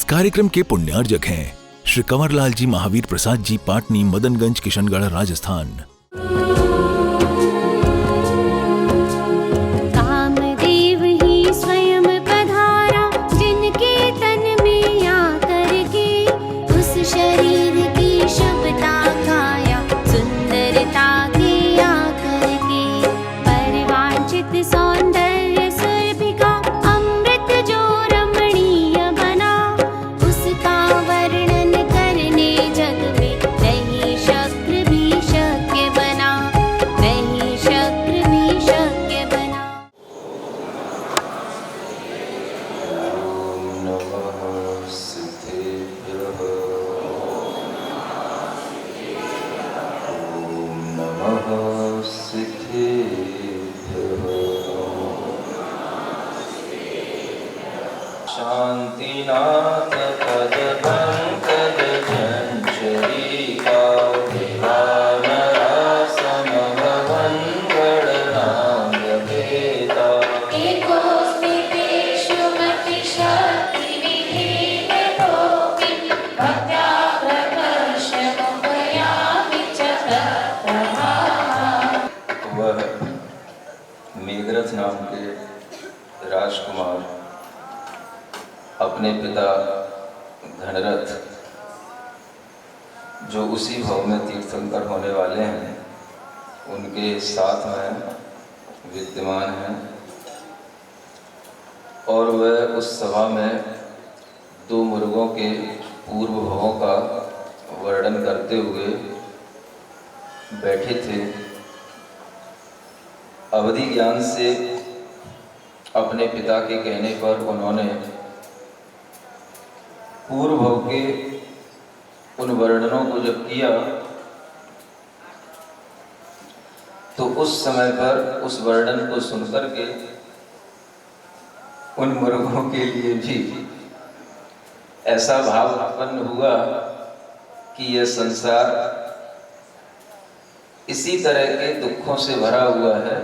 कार्यक्रम के पुण्यार्जक हैं श्री कंवरलाल जी महावीर प्रसाद जी, पाटनी, मदनगंज, किशनगढ़, राजस्थान। शांतिनाथ पद पंकज चंचलिका दिवानरासम भवन गणनांग भेदा एकोस्मि पेशुमति शक्ति विहीन गोपी भक्त्या प्रकर्ष मुपयामि च तत्प्रभा। वह मेघरथ नाम के राजकुमार अपने पिता धनरथ, जो उसी भव में तीर्थंकर होने वाले हैं, उनके साथ में विद्यमान हैं और वह उस सभा में दो मुर्गों के पूर्व भवों का वर्णन करते हुए बैठे थे। अवधि ज्ञान से अपने पिता के कहने पर उन्होंने पूर्व भव के उन वर्णनों को जब किया तो उस समय पर उस वर्णन को सुनकर के उन मुर्गों के लिए भी ऐसा भाव उत्पन्न हुआ कि यह संसार इसी तरह के दुखों से भरा हुआ है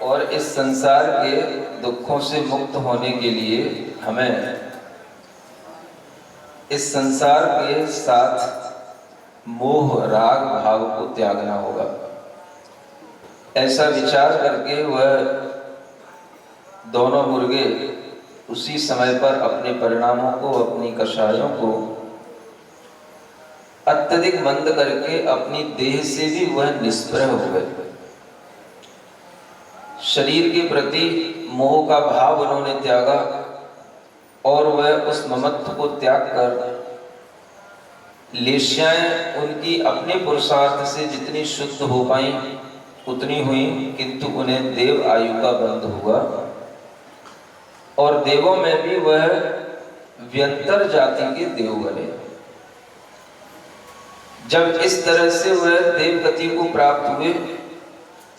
और इस संसार के दुखों से मुक्त होने के लिए हमें इस संसार के साथ मोह राग भाव को त्यागना होगा। ऐसा विचार करके वह दोनों मुर्गे उसी समय पर अपने परिणामों को, अपनी कषायों को अत्यधिक मंद करके अपनी देह से भी वह निष्प्रह हो गए। शरीर के प्रति मोह का भाव उन्होंने त्यागा और वह उस ममत्व को त्याग कर लेश्याएं उनकी अपने पुरुषार्थ से जितनी शुद्ध हो पाई उतनी हुई, किंतु उन्हें देव आयु का बंध हुआ और देवों में भी वह व्यंतर जाति के देव बने। जब इस तरह से वह देव गति को प्राप्त हुए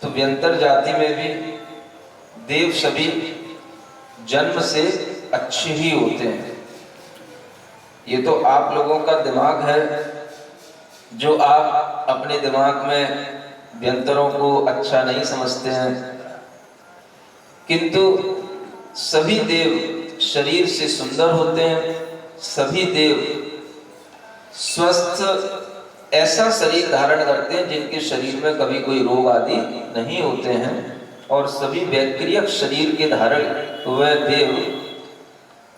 तो व्यंतर जाति में भी देव सभी जन्म से अच्छे ही होते हैं। ये तो आप लोगों का दिमाग है जो आप अपने दिमाग में व्यंतरों को अच्छा नहीं समझते हैं, किंतु सभी देव शरीर से सुंदर होते हैं। सभी देव स्वस्थ ऐसा शरीर धारण करते हैं जिनके शरीर में कभी कोई रोग आदि नहीं होते हैं और सभी वैक्रियक शरीर के धारण वह देव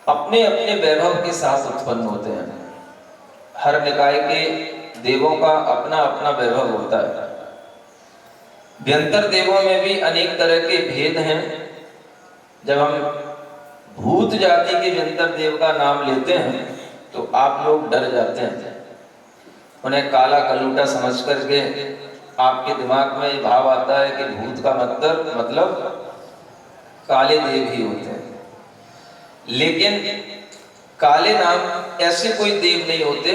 अपने अपने वैभव के साथ उत्पन्न होते हैं। हर निकाय के देवों का अपना अपना वैभव होता है। व्यंतर देवों में भी अनेक तरह के भेद हैं। जब हम भूत जाति के व्यंतर देव का नाम लेते हैं तो आप लोग डर जाते हैं। उन्हें काला कलूटा समझ करके आपके दिमाग में ये भाव आता है कि भूत का मतलब काले देव ही होते हैं। लेकिन काले नाम ऐसे कोई देव नहीं होते।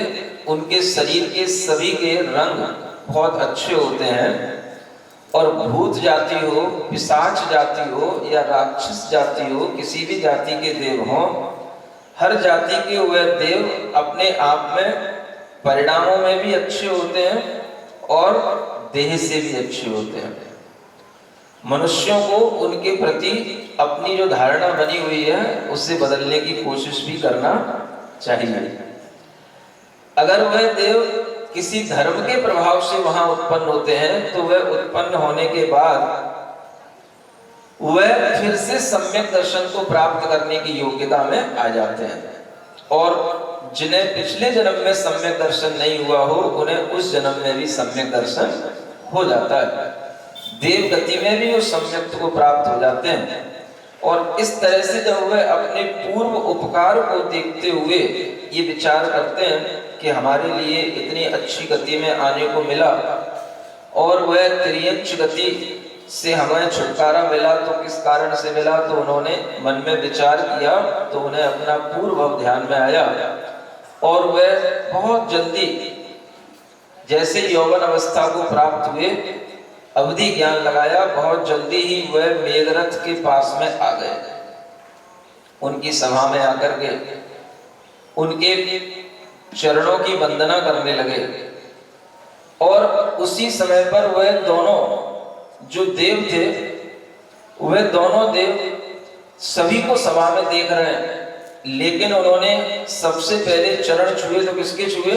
उनके शरीर के सभी के रंग बहुत अच्छे होते हैं और भूत जाति हो, पिशाच जाति हो या राक्षस जाति हो, किसी भी जाति के देव हो, हर जाति के वह देव अपने आप में परिणामों में भी अच्छे होते हैं और देह से भी अच्छे होते हैं। मनुष्यों को उनके प्रति अपनी जो धारणा बनी हुई है उससे बदलने की कोशिश भी करना चाहिए। अगर वह देव किसी धर्म के प्रभाव से वहां उत्पन्न होते हैं तो वह उत्पन्न होने के बाद वह फिर से सम्यक दर्शन को प्राप्त करने की योग्यता में आ जाते हैं, और जिन्हें पिछले जन्म में सम्यक दर्शन नहीं हुआ हो उन्हें उस जन्म में भी सम्यक दर्शन हो जाता है। देव गति में भी वो सम्यक को प्राप्त हो जाते हैं। और इस तरह से जब वह अपने पूर्व उपकार को देखते हुए ये विचार करते हैं कि हमारे लिए इतनी अच्छी गति में आने को मिला और वह त्रियंच गति से हमें छुटकारा मिला, तो किस कारण से मिला, तो उन्होंने मन में विचार किया, तो उन्हें अपना पूर्व ध्यान में आया और वह बहुत जल्दी जैसे यौवन अवस्था को प्राप्त हुए अवधि ज्ञान लगाया, बहुत जल्दी ही वह मेघरथ के पास में आ गए। उनकी सभा में आकर के उनके चरणों की वंदना करने लगे और उसी समय पर वह दोनों जो देव थे वह दोनों देव सभी को सभा में देख रहे हैं, लेकिन उन्होंने सबसे पहले चरण छुए तो किसके छुए?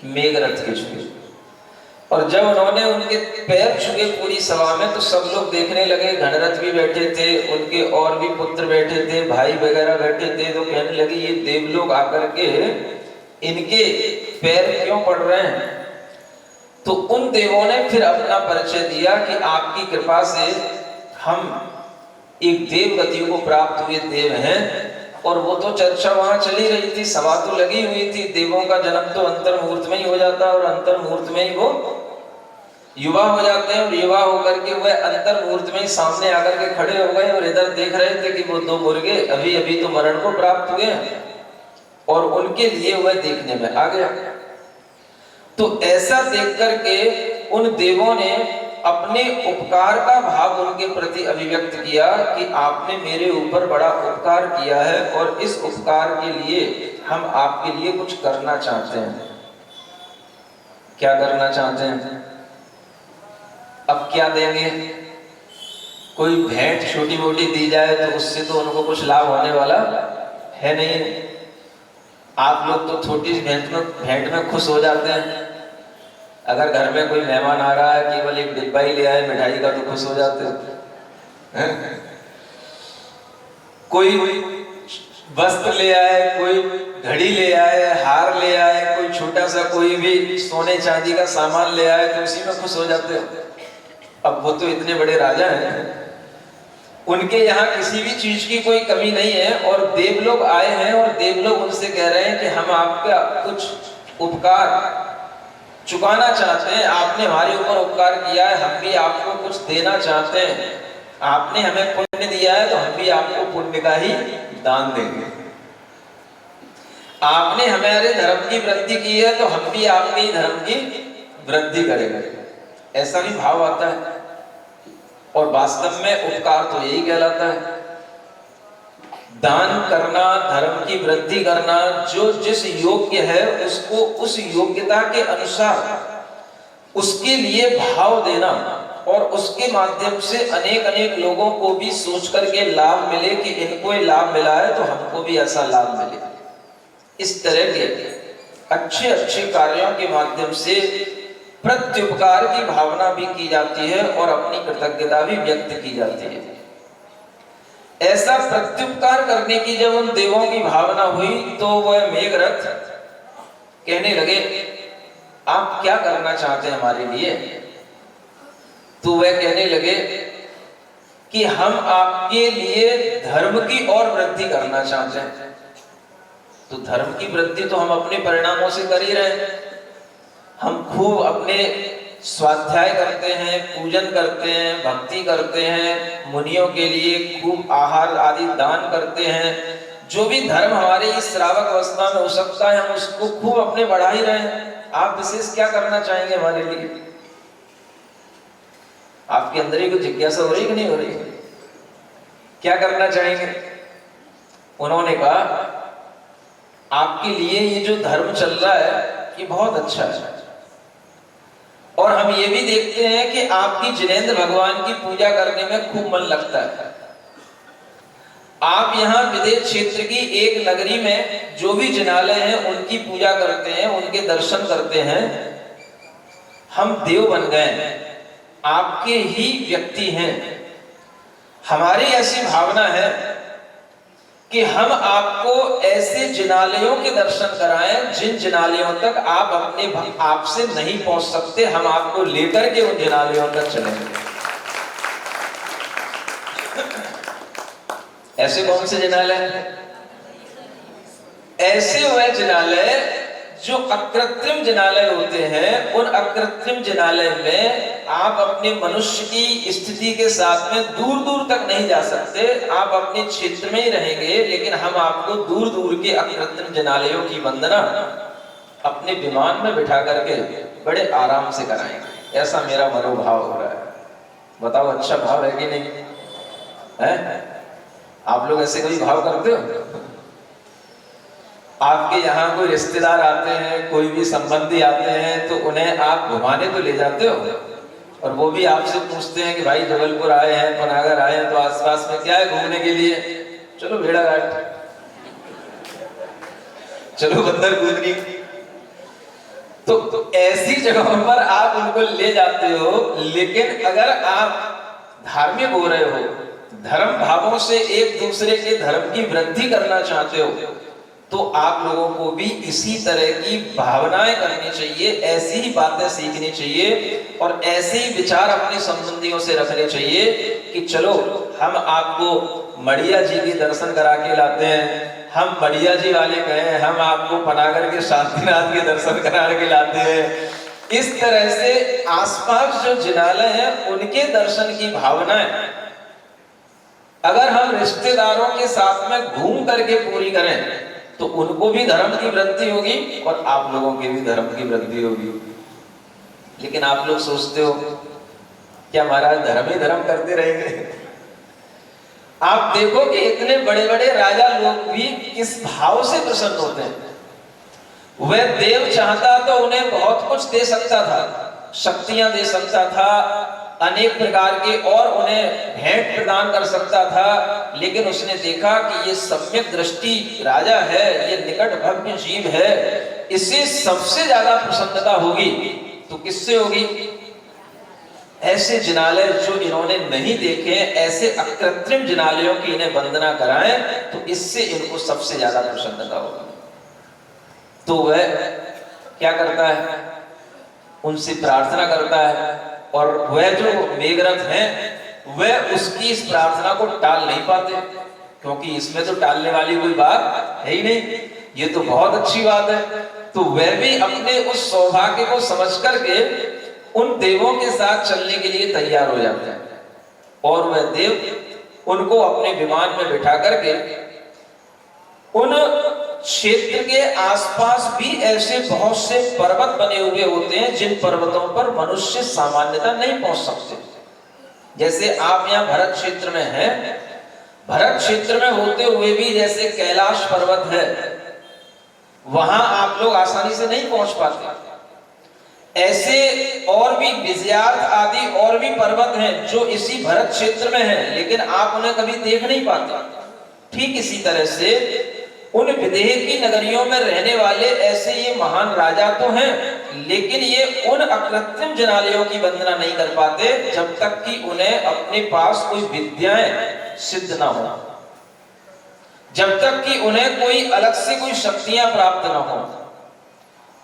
मेघरथ के छुए। और जब उन्होंने उनके पैर छुए पूरी सभा में तो सब लोग देखने लगे। घनरथ भी बैठे थे, उनके और भी पुत्र बैठे थे, भाई वगैरह बैठे थे, तो कहने लगे ये देव लोग आकर के इनके पैर क्यों पड़ रहे हैं? तो उन देवों ने फिर अपना परिचय दिया कि आपकी कृपा से हम एक देव गति को प्राप्त हुए देव हैं। और वो तो चर्चा वहां चली रही थी, सभा तो लगी हुई थी। देवों का जन्म तो अंतर मुहूर्त में ही हो जाता है और अंतर मुहूर्त में ही वो युवा हो जाते हैं, और युवा होकर के वह अंतर मुहूर्त में ही सामने आकर के खड़े हो गए और इधर देख रहे थे कि वो दो मुर्गे अभी अभी तो मरण को प्राप्त हुए हैं और उनके लिए वह देखने में आ गया। तो ऐसा देख करके उन देवों ने अपने उपकार का भाव उनके प्रति अभिव्यक्त किया कि आपने मेरे ऊपर बड़ा उपकार किया है और इस उपकार के लिए हम आपके लिए कुछ करना चाहते हैं। क्या करना चाहते हैं? अब क्या देंगे? कोई भेंट छोटी मोटी दी जाए तो उससे तो उनको कुछ लाभ होने वाला है नहीं। आप लोग तो छोटी भेंट में खुश हो जाते हैं। अगर घर में कोई मेहमान आ रहा है, केवल एक डिब्बा ही ले आए मिठाई का, तो खुश हो जाते हैं। कोई वस्त्र ले आए, कोई घड़ी ले आए, हार ले आए, कोई छोटा सा कोई भी सोने चांदी का सामान ले आए तो उसी में खुश हो जाते हैं। अब वो तो इतने बड़े राजा हैं, उनके यहाँ किसी भी चीज की कोई कमी नहीं है। और देवलोग आए हैं और देवलोग उनसे कह रहे हैं कि हम आपका कुछ उपकार चुकाना चाहते हैं। आपने हमारे ऊपर उपकार किया है, हम भी आपको कुछ देना चाहते हैं। आपने हमें पुण्य दिया है तो हम भी आपको पुण्य का ही दान देंगे। आपने हमारे धर्म की वृद्धि की है तो हम भी आपके ही धर्म की वृद्धि करेंगे। ऐसा भी भाव आता है। और वास्तव में उपकार तो यही कहलाता है, दान करना, धर्म की वृद्धि करना। जो जिस योग्य है उसको उस योग्यता के अनुसार उसके लिए भाव देना और उसके माध्यम से अनेक अनेक लोगों को भी सोच करके लाभ मिले कि इनको ये लाभ मिला है तो हमको भी ऐसा लाभ मिले। इस तरह के अच्छे अच्छे कार्यों के माध्यम से प्रत्युपकार की भावना भी की जाती है और अपनी कृतज्ञता भी व्यक्त की जाती है। ऐसा प्रत्युपकार करने की जब उन देवों की भावना हुई तो वह मेघरथ कहने लगे आप क्या करना चाहते हैं हमारे लिए? तो वह कहने लगे कि हम आपके लिए धर्म की और वृद्धि करना चाहते हैं। तो धर्म की वृद्धि तो हम अपने परिणामों से कर ही रहे हैं। हम खूब अपने स्वाध्याय करते हैं, पूजन करते हैं, भक्ति करते हैं, मुनियों के लिए खूब आहार आदि दान करते हैं। जो भी धर्म हमारे इस श्रावक अवस्था में हो सकता है हम उसको खूब अपने बढ़ा ही रहे हैं। आप विशेष क्या करना चाहेंगे हमारे लिए? आपके अंदर ही कुछ जिज्ञासा हो रही कि नहीं हो रही? क्या करना चाहेंगे? उन्होंने कहा आपके लिए ये जो धर्म चल रहा है ये बहुत अच्छा है और हम ये भी देखते हैं कि आपकी जिनेंद्र भगवान की पूजा करने में खूब मन लगता है। आप यहाँ विदेश क्षेत्र की एक नगरी में जो भी जिनालय हैं उनकी पूजा करते हैं, उनके दर्शन करते हैं। हम देव बन गए, आपके ही व्यक्ति हैं। हमारी ऐसी भावना है कि हम आपको ऐसे जिनालयों के दर्शन कराएं जिन जिनालयों तक आप अपने आप से नहीं पहुंच सकते। हम आपको लेकर के उन जिनालयों तक चलेंगे। ऐसे कौन से जिनालय? ऐसे वह जिनालय जो अकृत्रिम जिनालय होते हैं। उन अकृत्रिम जिनालय में आप अपने मनुष्य की स्थिति के साथ में दूर दूर तक नहीं जा सकते। आप अपने क्षेत्र में ही रहेंगे, लेकिन हम आपको दूर दूर के अकृत्रिम जिनालयों की वंदना अपने विमान में बिठा करके बड़े आराम से कराएंगे। ऐसा मेरा मनोभाव हो रहा है। बताओ अच्छा भाव है कि नहीं है? आप लोग ऐसे कोई भाव करते हो? आपके यहाँ कोई रिश्तेदार आते हैं, कोई भी संबंधी आते हैं, तो उन्हें आप घुमाने तो ले जाते हो, और वो भी आपसे पूछते हैं कि भाई जबलपुर आए हैं, पनागर आए हैं, तो आसपास में क्या है घूमने के लिए? चलो भेड़ाघाट, चलो बंदर कूदनी। तो ऐसी जगहों पर आप उनको ले जाते हो। लेकिन अगर आप धार्मिक हो रहे हो, धर्म भावों से एक दूसरे के धर्म की वृद्धि करना चाहते हो, तो आप लोगों को भी इसी तरह की भावनाएं करनी चाहिए, ऐसी ही बातें सीखनी चाहिए, और ऐसे ही विचार अपने संबंधियों से रखने चाहिए कि चलो हम आपको मड़िया जी के दर्शन करा के लाते हैं। हम मड़िया जी वाले कहें, हम आपको पनागर के शांतिनाथ के दर्शन करा के लाते हैं। इस तरह से आसपास जो जिनालय हैं उनके दर्शन की भावनाएं अगर हम रिश्तेदारों के साथ में घूम करके पूरी करें तो उनको भी धर्म की वृद्धि होगी और आप लोगों की भी धर्म की वृद्धि होगी। लेकिन आप लोग सोचते हो क्या महाराज धर्म ही धर्म करते रहेंगे? आप देखो कि इतने बड़े बड़े राजा लोग भी किस भाव से प्रसन्न होते हैं। वह देव चाहता तो उन्हें बहुत कुछ दे सकता था, शक्तियां दे सकता था, अनेक प्रकार के और उन्हें भेंट प्रदान कर सकता था, लेकिन उसने देखा कि ये सम्यक दृष्टि राजा है, ये निकट भव्य जीव है, इससे सबसे ज्यादा प्रसन्नता होगी तो किससे होगी? ऐसे जिनालय जो इन्होंने नहीं देखे, ऐसे अकृत्रिम जिनालयों की इन्हें वंदना कराएं तो इससे इनको सबसे ज्यादा प्रसन्नता होगी। तो वह क्या करता है? उनसे प्रार्थना करता है, और वह जो मेघरथ हैं वह उसकी इस प्रार्थना को टाल नहीं पाते, क्योंकि इसमें तो टालने वाली कोई बात है ही नहीं, ये तो बहुत अच्छी बात है। तो वह भी अपने उस सौभाग्य को समझ करके उन देवों के साथ चलने के लिए तैयार हो जाते हैं, और वह देव उनको अपने विमान में बिठा करके उन क्षेत्र के आसपास भी ऐसे बहुत से पर्वत बने हुए होते हैं जिन पर्वतों पर मनुष्य सामान्यतः नहीं पहुंच सकते। जैसे आप यहाँ भरत क्षेत्र में हैं, भरत क्षेत्र में होते हुए भी जैसे कैलाश पर्वत है, वहां आप लोग आसानी से नहीं पहुंच पाते। ऐसे और भी विजयार्थ आदि और भी पर्वत हैं जो इसी भरत क्षेत्र में हैं, लेकिन आप उन्हें कभी देख नहीं पाते। ठीक इसी तरह से उन विदेह की नगरियों में रहने वाले ऐसे ये महान राजा तो हैं, लेकिन ये उन अकृत्रिम जिनालयों की वंदना नहीं कर पाते जब तक कि उन्हें अपने पास कोई विद्याएं सिद्ध ना हो, जब तक कि उन्हें कोई अलग से कोई शक्तियां प्राप्त ना हो।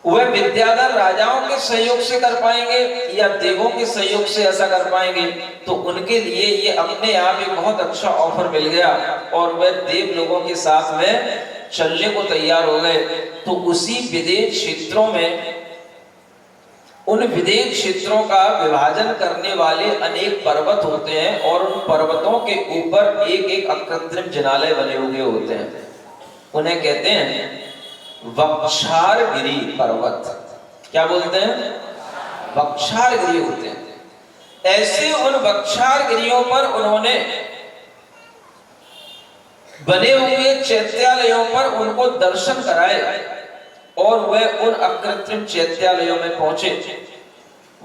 वह विद्याधर राजाओं के सहयोग से कर पाएंगे या देवों के सहयोग से ऐसा कर पाएंगे, तो उनके लिए ये अपने आप एक बहुत अच्छा ऑफर मिल गया, और वह देव लोगों के साथ में चलने को तैयार हो गए। तो उसी विदेह क्षेत्रों में, उन विदेह क्षेत्रों का विभाजन करने वाले अनेक पर्वत होते हैं, और उन पर्वतों के ऊपर एक एक अकृत्रिम जिनालय बने हुए होते हैं। उन्हें कहते हैं वक्षारगिरी पर्वत। क्या बोलते हैं? वक्षारगिरी होते हैं। ऐसे उन वक्षारगिरियों पर उन्होंने बने हुए चैत्यालयों पर उनको दर्शन कराए, और वह उन अकृत्रिम चैत्यालयों में पहुंचे।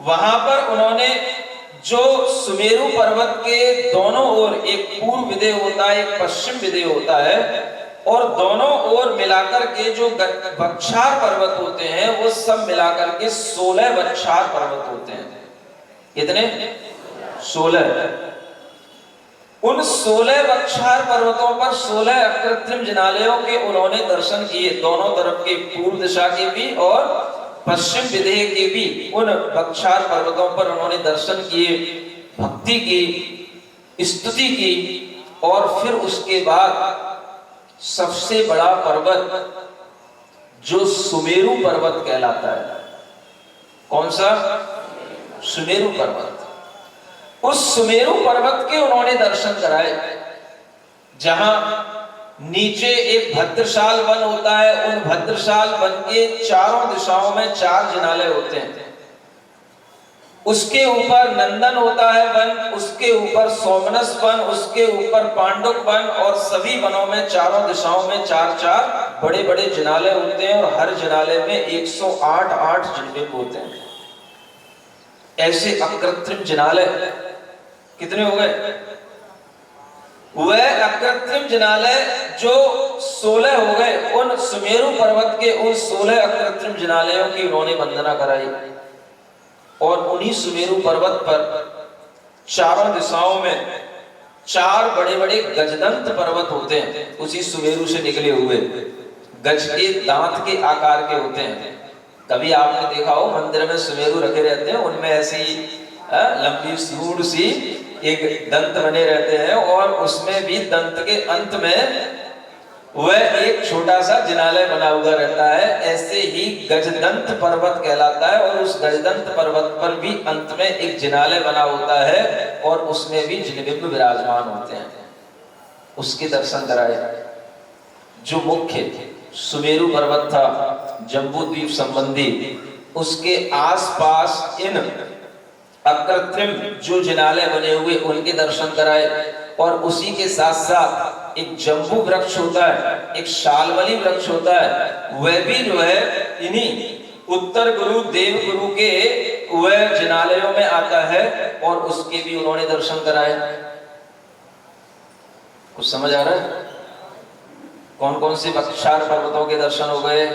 वहां पर उन्होंने जो सुमेरु पर्वत के दोनों ओर, एक पूर्व विदेह होता है, एक पश्चिम विदेह होता है, और दोनों ओर मिलाकर के जो वक्षार पर्वत होते हैं वो सब मिलाकर के 16 वक्षार पर्वत होते हैं। कितने? 16। उन 16 वक्षार पर्वतों पर 16 अकृत्रिम जिनालयों के उन्होंने दर्शन किए, दोनों तरफ के, पूर्व दिशा के भी और पश्चिम विदेह के भी। उन वक्षार पर्वतों पर उन्होंने दर्शन किए, भक्ति की, स्तुति की, और फिर उसके बाद सबसे बड़ा पर्वत जो सुमेरु पर्वत कहलाता है, कौन सा? सुमेरु पर्वत। उस सुमेरु पर्वत के उन्होंने दर्शन कराए, जहां नीचे एक भद्रशाल वन होता है। उन भद्रशाल वन के चारों दिशाओं में 4 जिनालय होते हैं। उसके ऊपर नंदन होता है वन, उसके ऊपर सोमनस वन, उसके ऊपर पांडुक वन, और सभी वनों में चारों दिशाओं में 4-4 बड़े बड़े जिनालय होते हैं, और हर जिनालय में 108 जिनबिंब होते हैं। ऐसे अकृत्रिम जिनालय कितने हो गए? वह अकृत्रिम जिनालय जो 16 हो गए, उन सुमेरु पर्वत के उन 16 अकृत्रिम जिनालयों की उन्होंने वंदना कराई। और उन्हीं सुमेरु पर्वत पर चारों दिशाओं में 4 बड़े बड़े गजदंत पर्वत होते हैं, उसी सुमेरु से निकले हुए, गज के दांत के आकार के होते हैं। कभी आपने देखा हो मंदिर में सुमेरु रखे रहते हैं, उनमें ऐसी लंबी सूंड सी एक दंत बने रहते हैं, और उसमें भी दंत के अंत में वह एक छोटा सा जिनालय बना हुआ रहता है। ऐसे ही गजदंत पर्वत कहलाता है, और उस गजदंत पर्वत पर भी अंत में एक जिनालय बना होता है, और उसमें भी जिनबिंब विराजमान होते हैं। उसके दर्शन कराए। जो मुख्य सुमेरु पर्वत था जम्बू द्वीप संबंधी, उसके आसपास इन अकृत्रिम जो जिनालय बने हुए उनके दर्शन कराए, और उसी के साथ साथ एक जम्बू वृक्ष होता है, एक शालवली वृक्ष होता है, वह भी जो है इन्हीं उत्तर गुरु देव गुरु के वह जिनालयों में आता है, और उसके भी उन्होंने दर्शन कराए। कुछ समझ आ रहा है? कौन कौन से वक्षार पर्वतों के दर्शन हो गए?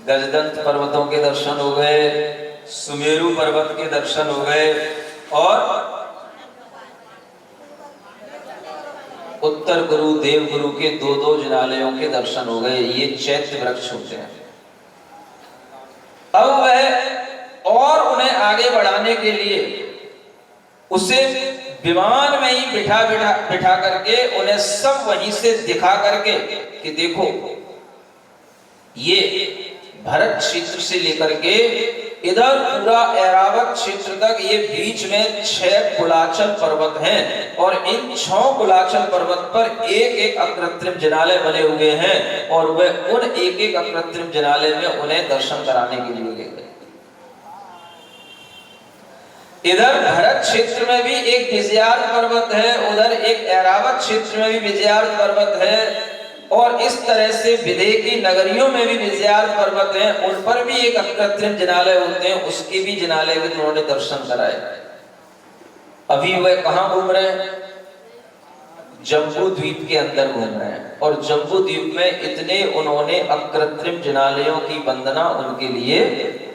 गजदंत पर्वतों के दर्शन हो गए, सुमेरु पर्वत के दर्शन हो गए, और उत्तर गुरु देव गुरु के 2-2 जिनालयों के दर्शन हो गए। ये चैत्य वृक्ष होते हैं। अब वह और उन्हें आगे बढ़ाने के लिए उसे विमान में ही बिठा करके उन्हें सब वहीं से दिखा करके कि देखो ये भरत क्षेत्र से लेकर के इधर पूरा ऐरावत क्षेत्र तक ये बीच में 6 कुलाचल पर्वत हैं, और इन 6 कुलाचल पर्वत पर एक अकृत्रिम जिनालय बने हुए हैं, और वह उन एक अकृत्रिम जिनालय में उन्हें दर्शन कराने के लिए ले गए। इधर भरत क्षेत्र में भी एक विजयार्थ पर्वत है, उधर एक ऐरावत क्षेत्र में भी विजयार्थ पर्वत है, और इस तरह से विदेह की नगरियों में भी विजयार्थ पर्वत हैं, उन पर भी एक अकृत्रिम जिनालय होते हैं, उसके भी जिनालय के उन्होंने दर्शन कराए। अभी वह कहां घूम रहे हैं? जम्बू द्वीप के अंदर घूम रहे हैं, और जम्बू द्वीप में इतने उन्होंने अकृत्रिम जिनालयों की वंदना उनके लिए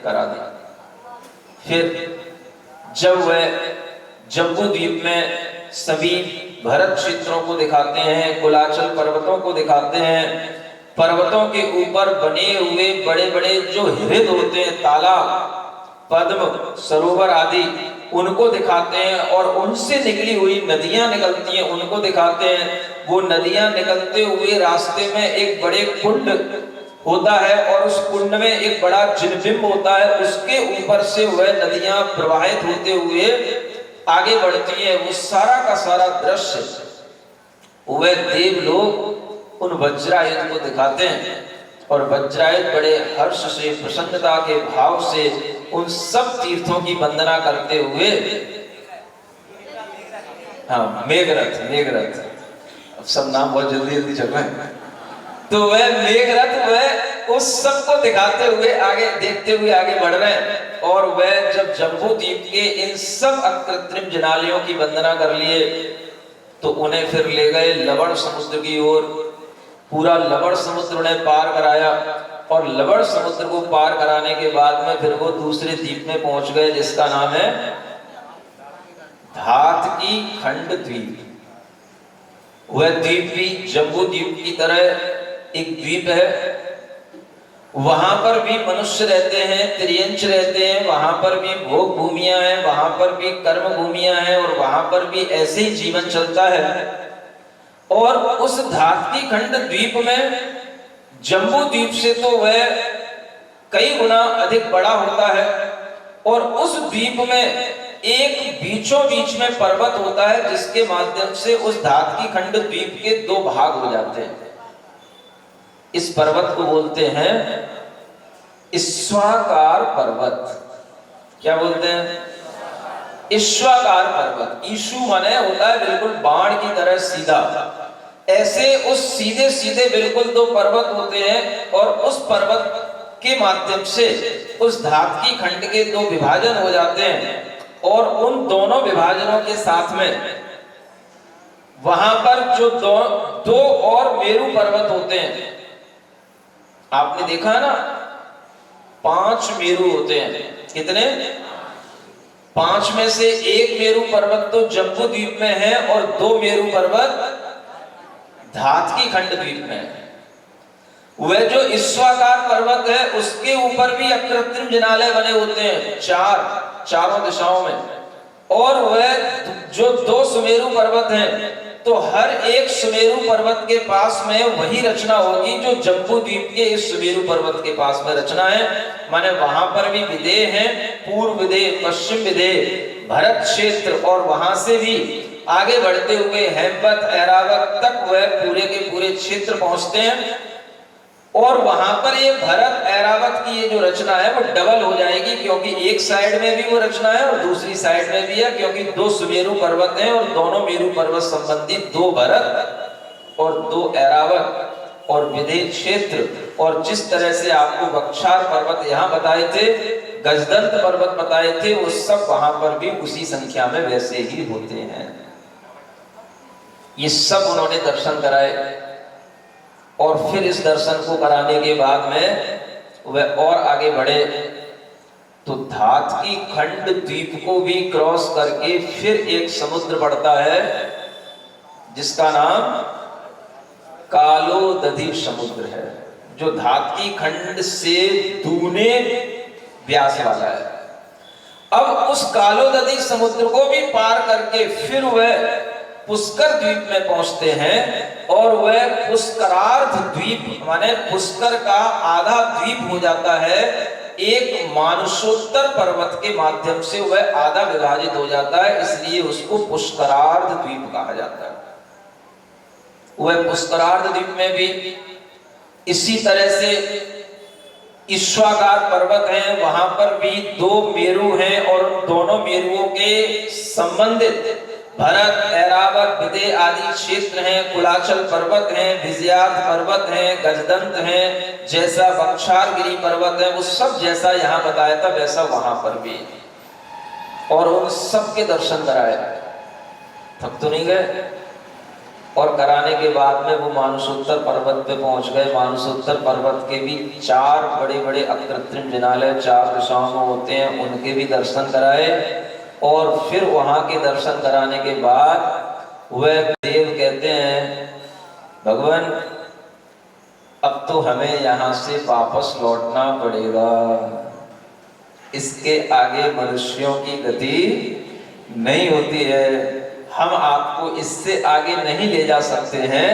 करा दी। फिर जब वह जम्बू द्वीप में सभी भरत क्षेत्रों को दिखाते हैं, कुलाचल पर्वतों को दिखाते हैं, पर्वतों के ऊपर बने हुए बड़े बड़े जो हृद होते हैं, तालाब, पद्म, सरोवर आदि, उनको दिखाते हैं, और उनसे निकली हुई नदियां निकलती हैं उनको दिखाते हैं। वो नदियां निकलते हुए रास्ते में एक बड़े कुंड होता है, और उस कुंड में एक बड़ा जिनबिंब होता है, उसके ऊपर से वह नदियां प्रवाहित होते हुए आगे बढ़ती है। वो सारा का सारा दृश्य वह देव लोग उन वज्रायुध को दिखाते हैं, और वज्रायुध बड़े हर्ष से, प्रसन्नता के भाव से उन सब तीर्थों की वंदना करते हुए, हाँ मेघरथ, अब सब नाम बहुत जल्दी जल्दी चल रहे हैं, तो वह मेघरथ वह उस सब को दिखाते हुए आगे, देखते हुए आगे बढ़ रहे हैं। और वह जब जम्बू द्वीप के इन सब अकृत्रिम जिनालयों की वंदना कर लिए तो उन्हें फिर ले गए लवण समुद्र की ओर। पूरा लवण समुद्र उन्हें पार कराया और लवण समुद्र को पार कराने के बाद में फिर वो दूसरे द्वीप में पहुंच गए जिसका नाम है धातकी खंड द्वीप। वह द्वीप भी जम्बू द्वीप की तरह एक द्वीप है। वहां पर भी मनुष्य रहते हैं, त्रियंच रहते हैं, वहां पर भी भोग भूमियां हैं, वहां पर भी कर्म भूमियां हैं और वहां पर भी ऐसे ही जीवन चलता है। और उस धातकी खंड द्वीप में जम्बू द्वीप से तो वह कई गुना अधिक बड़ा होता है और उस द्वीप में एक बीचों बीच में पर्वत होता है जिसके माध्यम से उस धातकी खंड द्वीप के दो भाग हो जाते हैं। इस पर्वत को बोलते हैं ईश्वाकार पर्वत। क्या बोलते हैं? ईश्वाकार पर्वत। ईशु माने होता है बिल्कुल बाण की तरह सीधा। ऐसे उस सीधे सीधे बिल्कुल दो पर्वत होते हैं और उस पर्वत के माध्यम से उस धातकी खंड के दो विभाजन हो जाते हैं और उन दोनों विभाजनों के साथ में वहां पर जो दो और मेरु पर्वत होते हैं। आपने देखा ना 5 मेरु होते हैं। कितने? 5 में से एक मेरु पर्वत तो जम्बू द्वीप में है और 2 मेरु पर्वत धातकी खंड द्वीप में है। वह जो ईश्वाकार पर्वत है उसके ऊपर भी अकृत्रिम जिनालय बने होते हैं चारों दिशाओं में। और वह जो 2 सुमेरु पर्वत हैं तो हर एक सुमेरु पर्वत के पास में वही रचना होगी जो जम्बू द्वीप के इस सुमेरु पर्वत के पास में रचना है। माने वहां पर भी विदेह हैं, पूर्व विदेह, पश्चिम विदेह, भरत क्षेत्र और वहां से भी आगे बढ़ते हुए हेमवत, ऐरावत तक वह पूरे के पूरे क्षेत्र पहुंचते हैं। और वहां पर ये भरत ऐरावत की ये जो रचना है वो डबल हो जाएगी क्योंकि एक साइड में भी वो रचना है और दूसरी साइड में भी है क्योंकि 2 सुमेरु पर्वत हैं और दोनों मेरु पर्वत संबंधित 2 भरत और 2 ऐरावत और विदेह क्षेत्र। और जिस तरह से आपको बक्षार पर्वत यहाँ बताए थे, गजदंत पर्वत बताए थे, वो सब वहां पर भी उसी संख्या में वैसे ही होते हैं। ये सब उन्होंने दर्शन कराए और फिर इस दर्शन को कराने के बाद में वह और आगे बढ़े तो धातकी खंड द्वीप को भी क्रॉस करके फिर एक समुद्र पड़ता है जिसका नाम कालोदधि समुद्र है, जो धातकी खंड से दूने व्यास वाला है। अब उस कालोदधि समुद्र को भी पार करके फिर वह पुष्कर द्वीप में पहुंचते हैं और वह पुष्करार्ध द्वीप माने पुष्कर का आधा द्वीप हो जाता है। एक मानसोत्तर पर्वत के माध्यम से वह आधा विभाजित हो जाता है, इसलिए उसको पुष्करार्ध द्वीप कहा जाता है। वह पुष्करार्ध द्वीप में भी इसी तरह से ईश्वाकार पर्वत है, वहां पर भी 2 मेरु हैं और दोनों मेरुओं के संबंधित भरत, ऐरावत, विदेह आदि क्षेत्र हैं, कुलाचल पर्वत हैं, विजयात पर्वत हैं, गजदंत हैं, जैसा बक्षारगिरी पर्वत है वो सब जैसा यहाँ बताया था वैसा वहां पर भी। और उन सब के दर्शन कराए। थक तो नहीं गए? और कराने के बाद में वो मानसोत्तर पर्वत पे पहुंच गए। मानसोत्तर पर्वत के भी 4 बड़े बड़े अकृत्रिम जिनालय 4 दिशाओं में होते हैं, उनके भी दर्शन कराए। और फिर वहां के दर्शन कराने के बाद वह देव कहते हैं भगवान अब तो हमें यहाँ से वापस लौटना पड़ेगा, इसके आगे मनुष्यों की गति नहीं होती है, हम आपको इससे आगे नहीं ले जा सकते हैं।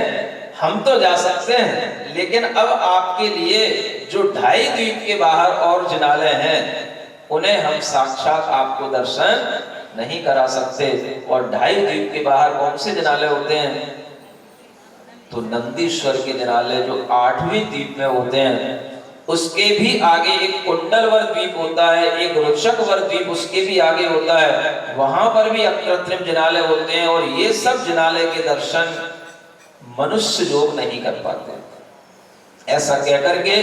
हम तो जा सकते हैं लेकिन अब आपके लिए जो 2.5 द्वीप के बाहर और जिनालय हैं उन्हें हम साक्षात आपको दर्शन नहीं करा सकते। और 2.5 द्वीप के बाहर कौन से जिनालय होते हैं? तो नंदीश्वर के जिनालय जो 8वें द्वीप में होते हैं, उसके भी आगे एक कुंडलवर द्वीप होता है, एक रुचकवर द्वीप उसके भी आगे होता है, वहां पर भी अकृत्रिम जिनालय होते हैं। और ये सब जिनालय के दर्शन मनुष्य लोग नहीं कर पाते। ऐसा कहकर के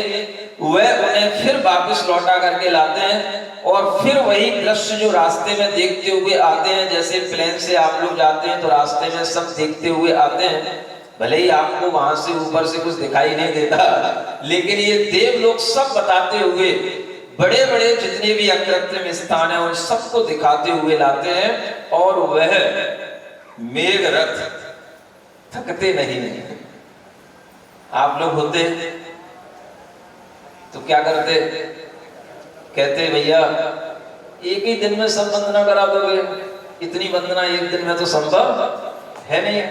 वह उन्हें फिर वापस लौटा करके लाते हैं और फिर वही दृश्य जो रास्ते में देखते हुए आते हैं, जैसे प्लेन से आप लोग जाते हैं तो रास्ते में सब देखते हुए आते हैं, भले ही आपको वहां से ऊपर से कुछ दिखाई नहीं देता, लेकिन ये देव लोग सब बताते हुए बड़े बड़े जितने भी अकृत्रिम स्थान है उन सबको दिखाते हुए लाते हैं। और वह मेघ रथ थकते नहीं। आप लोग होते तो क्या करते? कहते भैया एक ही दिन में सब वंदना करा दोगे, इतनी वंदना एक दिन में तो संभव है नहीं।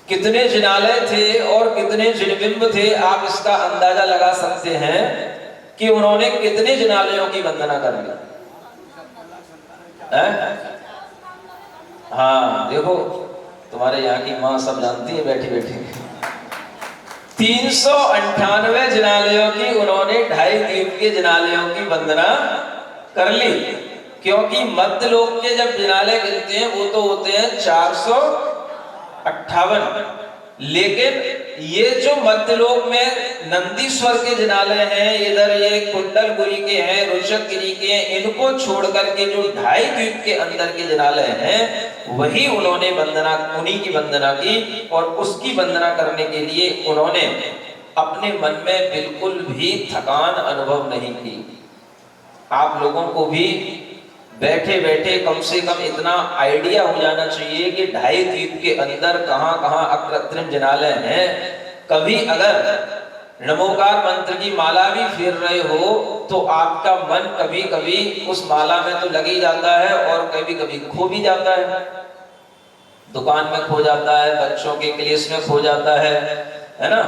कितने जिनालय थे और कितने जिनबिंब थे, आप इसका अंदाजा लगा सकते हैं कि उन्होंने कितने जिनालयों की वंदना कर ली। हाँ देखो, तुम्हारे यहाँ की माँ सब जानती है बैठी बैठी। 398 जिनालयों की उन्होंने 2.5 द्वीप के जिनालयों की वंदना कर ली, क्योंकि मध्य लोक के जब जिनालय गिनते हैं वो तो होते हैं 458, लेकिन ये जो मध्यलोक में नंदीश्वर के जिनालय हैं, इधर ये कुंडलपुरी के हैं, ऋषभगिरी के हैं, इनको छोड़ करके जो 2.5 द्वीप के अंदर के जिनालय हैं वही उन्होंने वंदना, उन्हीं की वंदना की। और उसकी वंदना करने के लिए उन्होंने अपने मन में बिल्कुल भी थकान अनुभव नहीं की। आप लोगों को भी बैठे बैठे कम से कम इतना आइडिया हो जाना चाहिए कि 2.5 द्वीप के अंदर कहां कहां अकृत्रिम जिनालय हैं। कभी अगर नमोकार मंत्र की माला भी फेर रहे हो तो आपका मन कभी कभी उस माला में तो लग ही जाता है और कभी कभी खो भी जाता है। दुकान में खो जाता है, बच्चों के क्लेश में खो जाता है ना,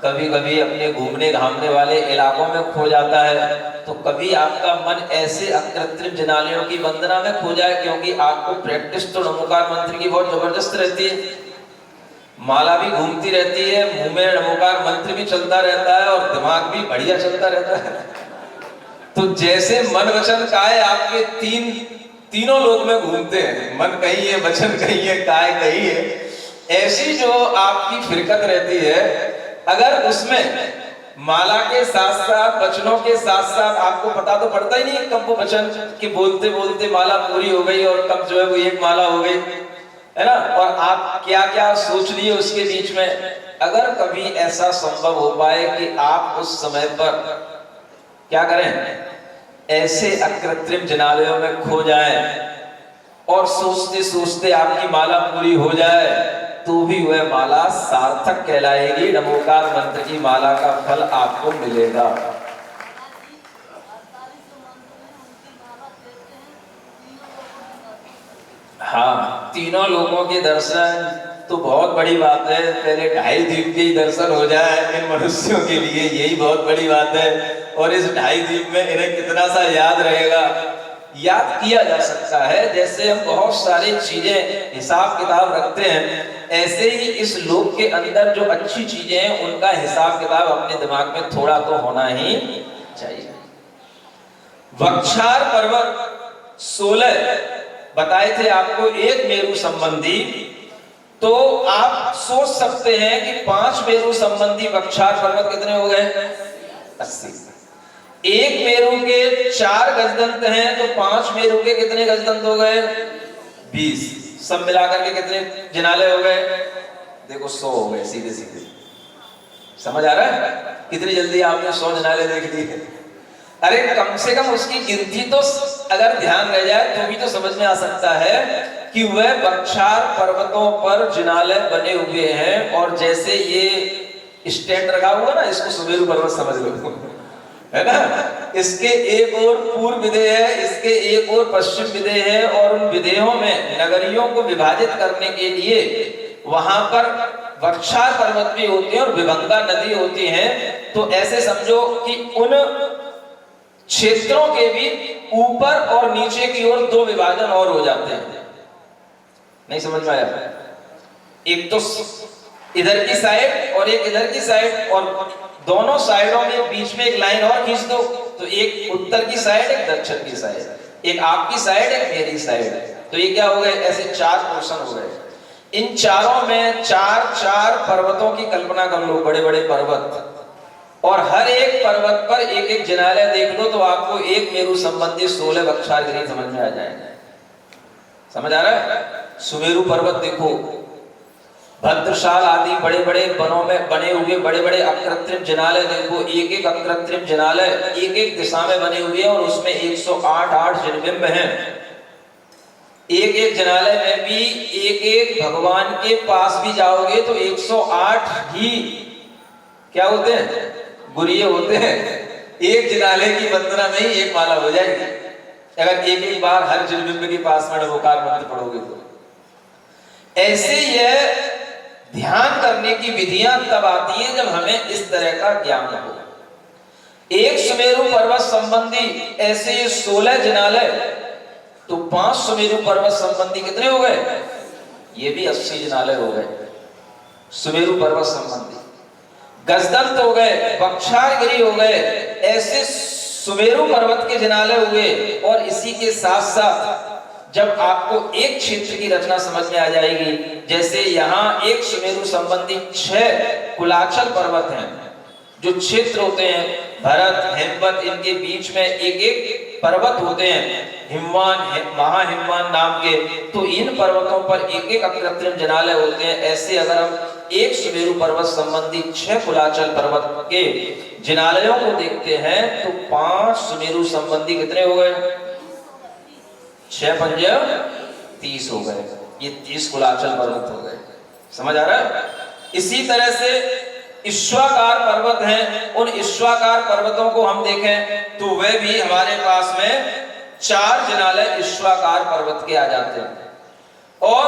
कभी कभी अपने घूमने घामने वाले इलाकों में खो जाता है। तो कभी आपका मन ऐसे अकृत्रिम जिनालयों की वंदना में खो जाए, क्योंकि आपको प्रैक्टिस तो नमोकार मंत्र की बहुत जबरदस्त रहती है, माला भी घूमती रहती है, मुंह में नमोकार मंत्र भी चलता रहता है और दिमाग भी बढ़िया चलता रहता है। तो जैसे मन वचन काय आपके तीनों लोक में घूमते हैं, मन कहीं है, वचन कहीं है, काय कहीं है, ऐसी जो आपकी फिरकत रहती है, अगर उसमें माला के साथ साथ वचनों के साथ साथ आपको पता तो पड़ता ही नहीं कब वो वचन कि बोलते बोलते माला पूरी हो गई और कब जो है वो एक माला हो गई, है ना, और आप क्या क्या सोच लिए उसके बीच में। अगर कभी ऐसा संभव हो पाए कि आप उस समय पर क्या करें, ऐसे अकृत्रिम जिनालयों में खो जाएं और सोचते सोचते आपकी माला पूरी हो जाए, तो भी वह माला सार्थक कहलाएगी, नमोकार मंत्र की माला का फल आपको मिलेगा। हाँ, तीनों लोगों के दर्शन तो बहुत बड़ी बात है, पहले 2.5 द्वीप के ही दर्शन हो जाए इन मनुष्यों के लिए, यही बहुत बड़ी बात है। और इस 2.5 द्वीप में इन्हें कितना सा याद रहेगा, याद किया जा सकता है। जैसे हम बहुत सारी चीजें हिसाब किताब रखते हैं, ऐसे ही इस लोक के अंदर जो अच्छी चीजें हैं उनका हिसाब किताब अपने दिमाग में थोड़ा तो होना ही चाहिए। वक्षार पर्वत 16 बताए थे आपको, एक मेरु संबंधी, तो आप सोच सकते हैं कि 5 मेरु संबंधी वक्षार पर्वत कितने हो गए? 80। एक मेरु के 4 गजदंत हैं तो 5 मेरु के कितने गजदंत हो गए? 20। सब मिलाकर के कितने जिनालय हो गए? देखो 100 हो गए सीधे सीधे। समझ आ रहा है कितनी जल्दी आपने 100 जिनालय देख लिए? अरे कम से कम उसकी गिनती तो अगर ध्यान रह जाए तो भी तो समझ में आ सकता है कि वह वक्षार पर्वतों पर जिनालय बने हुए हैं। और जैसे ये स्टैंड रखा हुआ ना, इसको सुमेरु पर्वत समझ लो, है ना, इसके एक और पूर्व विदेह है, इसके एक और पश्चिम विदेह है, और उन विदेहों में नगरियों को विभाजित करने के लिए वहां पर वक्षार पर्वत भी होते हैं और विभंगा नदी होती है। तो ऐसे समझो कि उन क्षेत्रों के भी ऊपर और नीचे की ओर 2 विभाजन और हो जाते हैं। नहीं समझ में आया? एक तो इधर की साइड और एक इधर की साइड, और दोनों साइडों में बीच में एक लाइन और खींच दो, तो एक उत्तर की साइड, एक दक्षिण की साइड, एक आपकी साइड, एक मेरी साइड, तो ये क्या हो गए? ऐसे 4 पोर्शन हो गए। इन चारों में 4 पर्वतों की कल्पना कर लो, बड़े बड़े पर्वत, और हर एक पर्वत पर एक एक जिनालय देख लो तो आपको एक मेरु संबंधी 16 वक्षारगिरी समझ में आ जाएगा। समझ आ रहा है? सुमेरु पर्वत देखो, भद्रशाल आदि बड़े बड़े वनों में बने हुए बड़े बड़े अकृत्रिम जिनालय देखो, एक एक अकृत्रिम जिनालय एक एक दिशा में बने हुए हैं और उसमें 108 जिनबिंब हैं। एक एक जिनालय में भी एक एक भगवान के पास भी जाओगे तो 108 ही क्या होते हैं? गुरिये होते हैं। एक जिनालय की वंदना में ही एक माला हो जाएगी अगर एक ही बार हर जिनबिंब के पास में नमोकार मंत्र पढ़ोगे तो। ऐसे यह ध्यान करने की विधियां तब आती हैं जब हमें इस तरह का ज्ञान हो। एक सुमेरु पर्वत संबंधी ऐसे ये 16 जिनालय, तो 5 सुमेरु पर्वत संबंधी कितने हो गए? ये भी 80 जिनालय हो गए सुमेरु पर्वत संबंधी। गजदंत हो गए, वक्षारगिरी हो गए, ऐसे सुमेरु पर्वत के जिनालय हुए। और इसी के साथ साथ जब आपको एक क्षेत्र की रचना समझ में आ जाएगी, जैसे यहाँ एक सुमेरु संबंधी 6 कुलाचल पर्वत हैं, जो क्षेत्र होते हैं भरत हेमवत, इनके बीच में एक एक पर्वत होते हैं हिमवान महाहिमवान नाम के, तो इन पर्वतों पर एक एक अकृत्रिम जिनालय होते हैं। ऐसे अगर हम एक सुमेरु पर्वत संबंधी 6 कुलाचल पर्वत के जिनालयों को देखते हैं तो 5 सुमेरु संबंधी कितने हो गए? 6 पंजे 30 हो गए। ये 30 कुलाचल पर्वत हो गए। समझ आ रहा है? इसी तरह से ईश्वाकार पर्वत हैं, उन ईश्वाकार पर्वतों को हम देखें तो वे भी हमारे पास में 4 जिनालय ईश्वाकार पर्वत के आ जाते हैं। और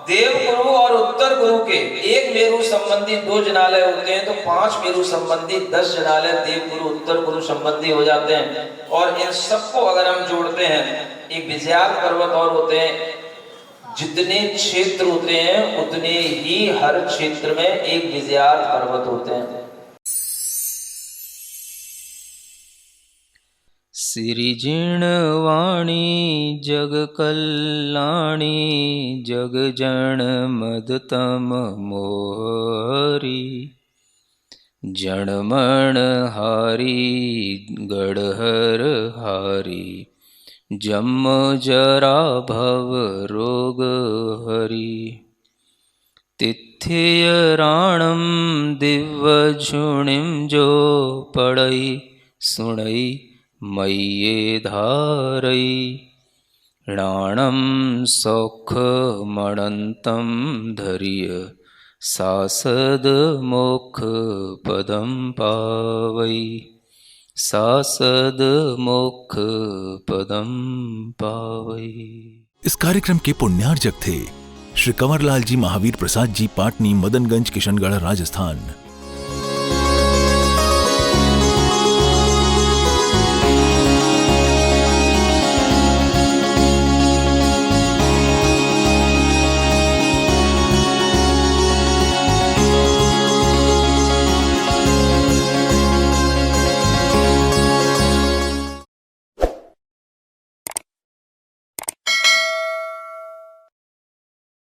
देवगुरु और उत्तर गुरु के एक मेरु संबंधी 2 जिनालय होते हैं, तो 5 मेरु संबंधी 10 जिनालय देवगुरु उत्तर गुरु संबंधी हो जाते हैं। और इन सबको अगर हम जोड़ते हैं, एक विजयात पर्वत और होते हैं। जितने क्षेत्र होते हैं उतने ही हर क्षेत्र में एक विजयात पर्वत होते हैं। सिरिजिणवाणी जग कल्याणी जग जन मदतम मोहरी जनमण हारी गढ़हर हारी जम जरा भव रोग हरि तिथ्य राणम दिव्य झुणिम जो पढ़ई सुणई मय्ये धारई राणम सौख मणंतम धर्य सासद मोक्ष पदम पावई सासद मोक्ष पदम पावई। इस कार्यक्रम के पुण्यार्जक थे श्री कंवरलाल जी महावीर प्रसाद जी, पाटनी, मदनगंज, किशनगढ़, राजस्थान।